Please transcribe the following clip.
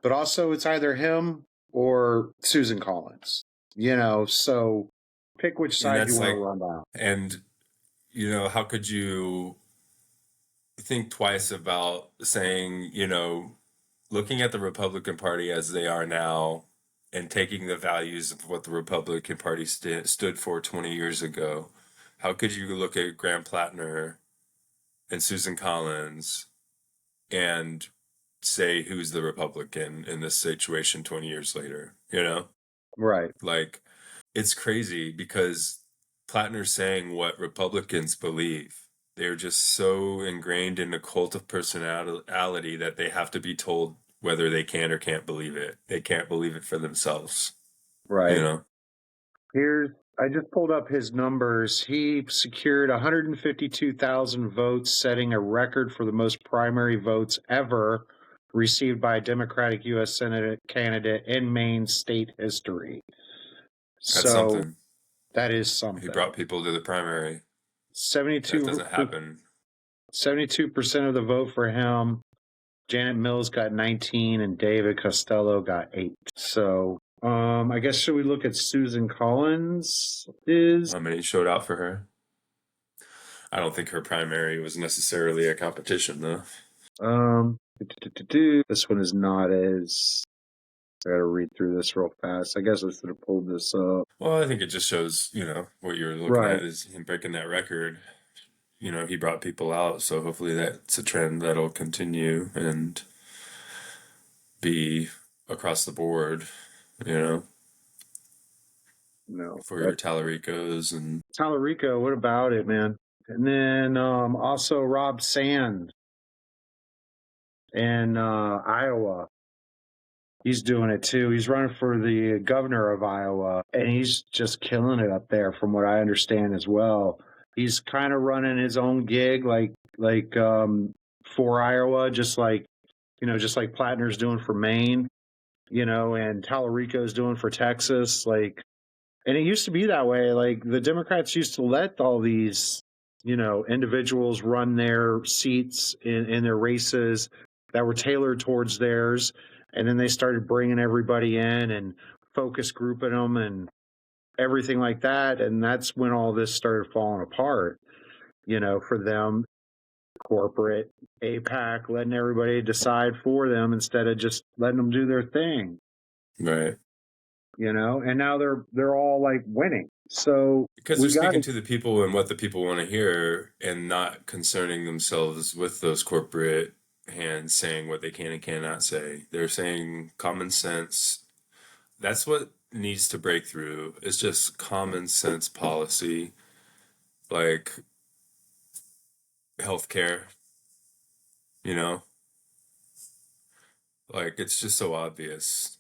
But also, it's either him or Susan Collins. So pick which And side you that's want to like, run down. and how could you think twice about saying, looking at the Republican Party as they are now and taking the values of what the Republican Party stood for 20 years ago? How could you look at Graham Platner and Susan Collins and say who's the Republican in this situation 20 years later? Right. Like, it's crazy because Plattner's saying what Republicans believe. They're just so ingrained in a cult of personality that they have to be told whether they can or can't believe it. They can't believe it for themselves, you Right. know? I just pulled up his numbers. He secured 152,000 votes, setting a record for the most primary votes ever received by a Democratic U.S. Senate candidate in Maine state history. That's So something. that is He something. brought people to the primary. That 72, doesn't happen. 72% of the vote for him. Janet Mills got 19 and David Costello got 8. So, I guess should we look at Susan Collins? How many showed out for her? I don't think her primary was necessarily a competition, though. Um, this one is not as. I gotta read through this real fast. I guess I should have pulled this up. Well, I think it just shows, what you're looking Right. at is him breaking that record. He brought people out, so hopefully that's a trend that'll continue and be across the board, No. for your Tallaricos and Tallarico, what about it, man? And then also Rob Sand in Iowa. He's doing it too. He's running for the governor of Iowa, and he's just killing it up there, from what I understand as well. He's kind of running his own gig, like for Iowa, just like Platner's doing for Maine, and Tallarico's doing for Texas. And it used to be that way. Like the Democrats used to let all these, individuals run their seats in their races that were tailored towards theirs. And then they started bringing everybody in and focus grouping them and everything like that. And that's when all this started falling apart, for them, corporate APAC, letting everybody decide for them instead of just letting them do their thing. right. And now they're all like winning. So Because they're we got speaking to, to the people and what the people want to hear and not concerning themselves with those corporate hands saying what they can and cannot say. They're saying common sense. That's what needs to break through. It's just common sense policy, like healthcare, you know? Like, it's just so obvious.